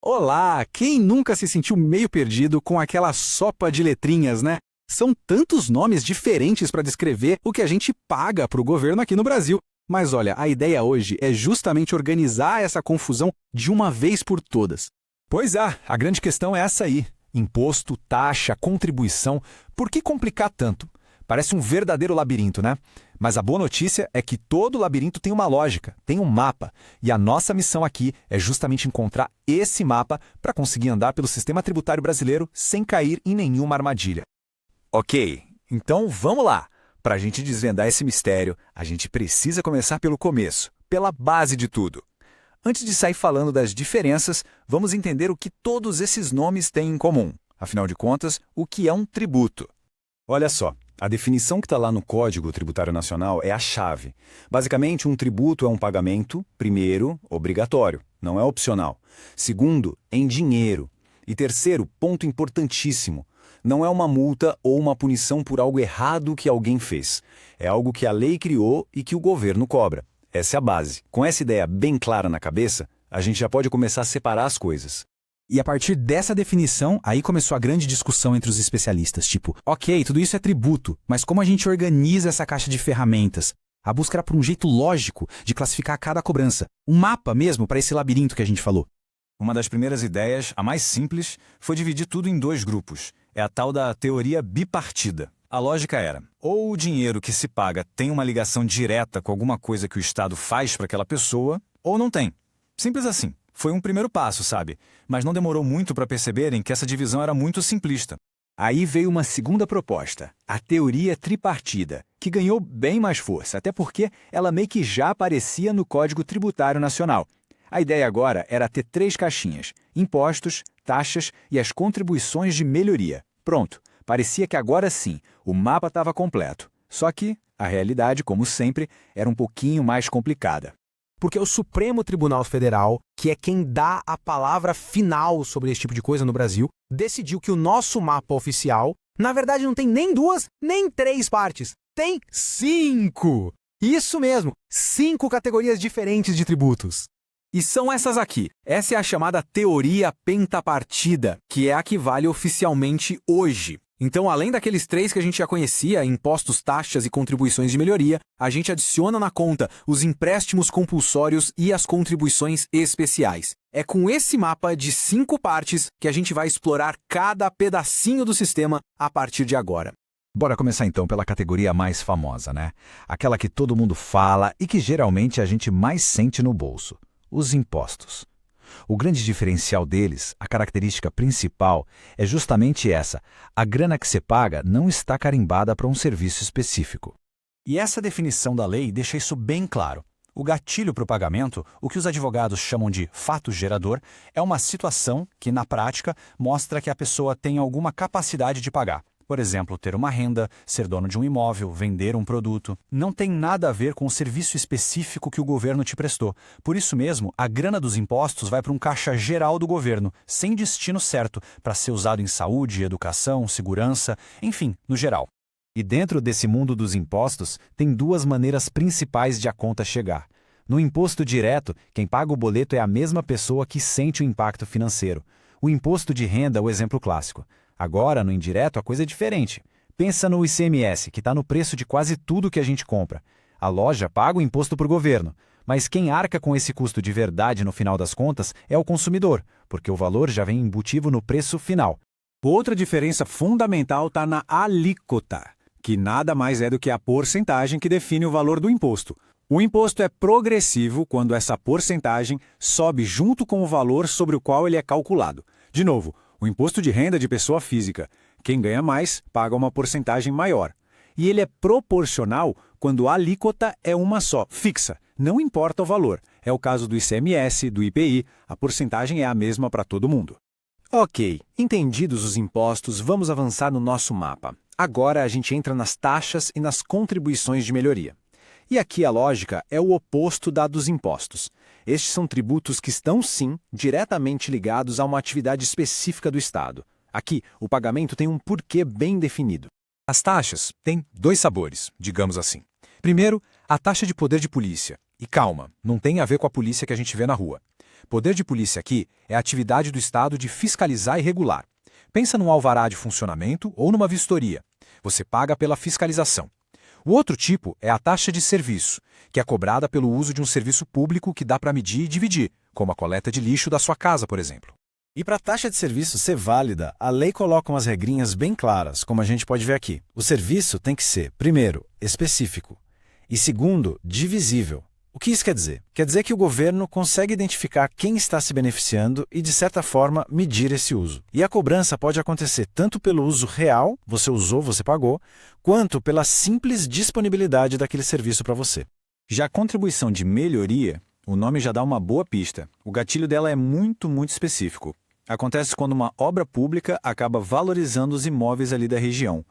Olá! Quem nunca se sentiu meio perdido com aquela sopa de letrinhas, né? São tantos nomes diferentes para descrever o que a gente paga para o governo aqui no Brasil. Mas olha, a ideia hoje é justamente organizar essa confusão de uma vez por todas. Pois é, a grande questão é essa aí. Imposto, taxa, contribuição. Por que complicar tanto? Parece um verdadeiro labirinto, né? Mas a boa notícia é que todo labirinto tem uma lógica, tem um mapa. E a nossa missão aqui é justamente encontrar esse mapa para conseguir andar pelo sistema tributário brasileiro sem cair em nenhuma armadilha. Ok, então vamos lá. Para a gente desvendar esse mistério, a gente precisa começar pelo começo, pela base de tudo. Antes de sair falando das diferenças, vamos entender o que todos esses nomes têm em comum. Afinal de contas, o que é um tributo? Olha só, a definição que está lá no Código Tributário Nacional é a chave. Basicamente, um tributo é um pagamento, primeiro, obrigatório, não é opcional. Segundo, em dinheiro. E terceiro, ponto importantíssimo, não é uma multa ou uma punição por algo errado que alguém fez. É algo que a lei criou e que o governo cobra. Essa é a base. Com essa ideia bem clara na cabeça, a gente já pode começar a separar as coisas. E a partir dessa definição, aí começou a grande discussão entre os especialistas, tipo, ok, tudo isso é tributo, mas como a gente organiza essa caixa de ferramentas? A busca era por um jeito lógico de classificar cada cobrança, um mapa mesmo para esse labirinto que a gente falou. Uma das primeiras ideias, a mais simples, foi dividir tudo em dois grupos. É a tal da teoria bipartida. A lógica era, ou o dinheiro que se paga tem uma ligação direta com alguma coisa que o Estado faz para aquela pessoa, ou não tem. Simples assim. Foi um primeiro passo, sabe? Mas não demorou muito para perceberem que essa divisão era muito simplista. Aí veio uma segunda proposta, a teoria tripartida, que ganhou bem mais força, até porque ela meio que já aparecia no Código Tributário Nacional. A ideia agora era ter 3 caixinhas, impostos, taxas e as contribuições de melhoria. Pronto, parecia que agora sim, o mapa estava completo. Só que a realidade, como sempre, era um pouquinho mais complicada. Porque o Supremo Tribunal Federal, que é quem dá a palavra final sobre esse tipo de coisa no Brasil, decidiu que o nosso mapa oficial, na verdade, não tem nem 2, nem 3 partes. Tem 5! Isso mesmo, 5 categorias diferentes de tributos. E são essas aqui. Essa é a chamada teoria pentapartida, que é a que vale oficialmente hoje. Então, além daqueles 3 que a gente já conhecia, impostos, taxas e contribuições de melhoria, a gente adiciona na conta os empréstimos compulsórios e as contribuições especiais. É com esse mapa de 5 partes que a gente vai explorar cada pedacinho do sistema a partir de agora. Bora começar então pela categoria mais famosa, né? Aquela que todo mundo fala e que geralmente a gente mais sente no bolso. Os impostos. O grande diferencial deles, a característica principal, é justamente essa. A grana que você paga não está carimbada para um serviço específico. E essa definição da lei deixa isso bem claro. O gatilho para o pagamento, o que os advogados chamam de fato gerador, é uma situação que, na prática, mostra que a pessoa tem alguma capacidade de pagar. Por exemplo, ter uma renda, ser dono de um imóvel, vender um produto. Não tem nada a ver com o serviço específico que o governo te prestou. Por isso mesmo, a grana dos impostos vai para um caixa geral do governo, sem destino certo, para ser usado em saúde, educação, segurança, enfim, no geral. E dentro desse mundo dos impostos, tem 2 maneiras principais de a conta chegar. No imposto direto, quem paga o boleto é a mesma pessoa que sente o impacto financeiro. O imposto de renda é o exemplo clássico. Agora, no indireto, a coisa é diferente. Pensa no ICMS, que está no preço de quase tudo que a gente compra. A loja paga o imposto para o governo, mas quem arca com esse custo de verdade no final das contas é o consumidor, porque o valor já vem embutido no preço final. Outra diferença fundamental está na alíquota, que nada mais é do que a porcentagem que define o valor do imposto. O imposto é progressivo quando essa porcentagem sobe junto com o valor sobre o qual ele é calculado. De novo, o imposto de renda de pessoa física. Quem ganha mais paga uma porcentagem maior. E ele é proporcional quando a alíquota é uma só, fixa, não importa o valor. É o caso do ICMS, do IPI, a porcentagem é a mesma para todo mundo. Ok, entendidos os impostos, vamos avançar no nosso mapa. Agora a gente entra nas taxas e nas contribuições de melhoria. E aqui a lógica é o oposto da dos impostos. Estes são tributos que estão, sim, diretamente ligados a uma atividade específica do Estado. Aqui, o pagamento tem um porquê bem definido. As taxas têm 2 sabores, digamos assim. Primeiro, a taxa de poder de polícia. E calma, não tem a ver com a polícia que a gente vê na rua. Poder de polícia aqui é a atividade do Estado de fiscalizar e regular. Pensa num alvará de funcionamento ou numa vistoria. Você paga pela fiscalização. O outro tipo é a taxa de serviço, que é cobrada pelo uso de um serviço público que dá para medir e dividir, como a coleta de lixo da sua casa, por exemplo. E para a taxa de serviço ser válida, a lei coloca umas regrinhas bem claras, como a gente pode ver aqui. O serviço tem que ser, primeiro, específico e, segundo, divisível. O que isso quer dizer? Quer dizer que o governo consegue identificar quem está se beneficiando e, de certa forma, medir esse uso. E a cobrança pode acontecer tanto pelo uso real, você usou, você pagou, quanto pela simples disponibilidade daquele serviço para você. Já a contribuição de melhoria, o nome já dá uma boa pista. O gatilho dela é muito específico. Acontece quando uma obra pública acaba valorizando os imóveis ali da região.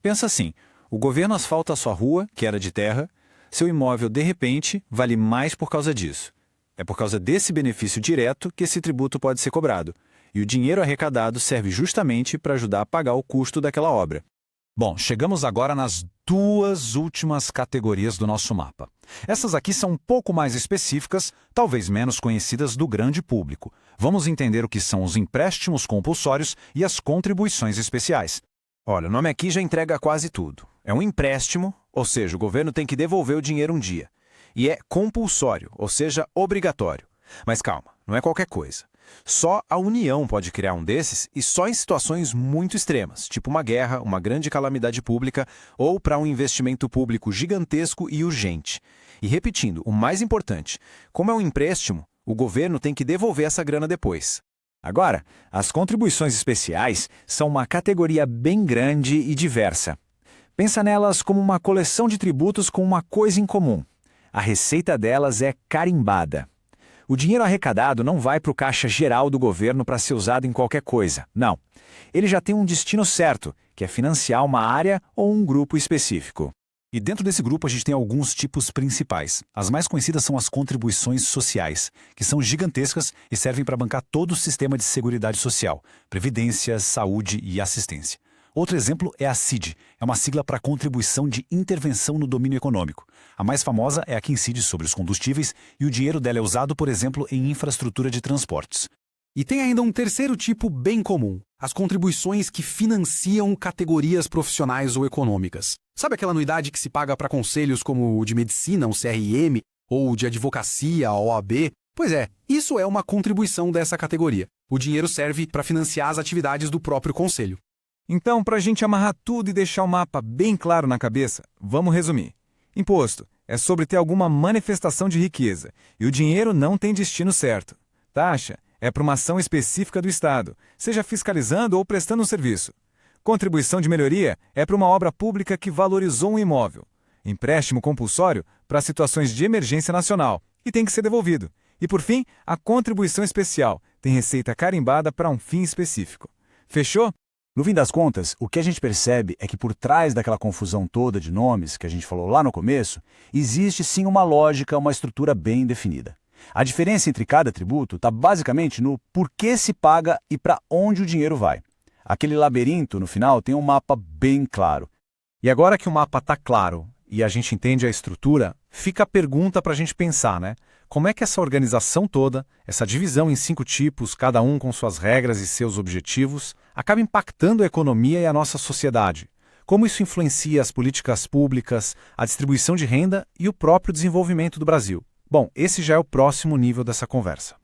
Pensa assim, o governo asfalta a sua rua, que era de terra, seu imóvel, de repente, vale mais por causa disso. É por causa desse benefício direto que esse tributo pode ser cobrado. E o dinheiro arrecadado serve justamente para ajudar a pagar o custo daquela obra. Bom, chegamos agora nas duas últimas categorias do nosso mapa. Essas aqui são um pouco mais específicas, talvez menos conhecidas do grande público. Vamos entender o que são os empréstimos compulsórios e as contribuições especiais. Olha, o nome aqui já entrega quase tudo. É um empréstimo, ou seja, o governo tem que devolver o dinheiro um dia. E é compulsório, ou seja, obrigatório. Mas calma, não é qualquer coisa. Só a União pode criar um desses e só em situações muito extremas, tipo uma guerra, uma grande calamidade pública ou para um investimento público gigantesco e urgente. E repetindo, o mais importante, como é um empréstimo, o governo tem que devolver essa grana depois. Agora, as contribuições especiais são uma categoria bem grande e diversa. Pensa nelas como uma coleção de tributos com uma coisa em comum. A receita delas é carimbada. O dinheiro arrecadado não vai para o caixa geral do governo para ser usado em qualquer coisa. Não. Ele já tem um destino certo, que é financiar uma área ou um grupo específico. E dentro desse grupo a gente tem alguns tipos principais. As mais conhecidas são as contribuições sociais, que são gigantescas e servem para bancar todo o sistema de seguridade social, previdência, saúde e assistência. Outro exemplo é a CID, é uma sigla para Contribuição de Intervenção no Domínio Econômico. A mais famosa é a que incide sobre os combustíveis e o dinheiro dela é usado, por exemplo, em infraestrutura de transportes. E tem ainda um terceiro tipo bem comum, as contribuições que financiam categorias profissionais ou econômicas. Sabe aquela anuidade que se paga para conselhos como o de medicina, o CRM, ou de advocacia, a OAB? Pois é, isso é uma contribuição dessa categoria. O dinheiro serve para financiar as atividades do próprio conselho. Então, para a gente amarrar tudo e deixar o mapa bem claro na cabeça, vamos resumir. Imposto é sobre ter alguma manifestação de riqueza, e o dinheiro não tem destino certo. Taxa é para uma ação específica do Estado, seja fiscalizando ou prestando um serviço. Contribuição de melhoria é para uma obra pública que valorizou um imóvel. Empréstimo compulsório para situações de emergência nacional, e tem que ser devolvido. E por fim, a contribuição especial tem receita carimbada para um fim específico. Fechou? No fim das contas, o que a gente percebe é que por trás daquela confusão toda de nomes que a gente falou lá no começo, existe sim uma lógica, uma estrutura bem definida. A diferença entre cada tributo está basicamente no porquê se paga e para onde o dinheiro vai. Aquele labirinto, no final, tem um mapa bem claro. E agora que o mapa está claro e a gente entende a estrutura, fica a pergunta para a gente pensar, né? Como é que essa organização toda, essa divisão em 5 tipos, cada um com suas regras e seus objetivos, acaba impactando a economia e a nossa sociedade? Como isso influencia as políticas públicas, a distribuição de renda e o próprio desenvolvimento do Brasil? Bom, esse já é o próximo nível dessa conversa.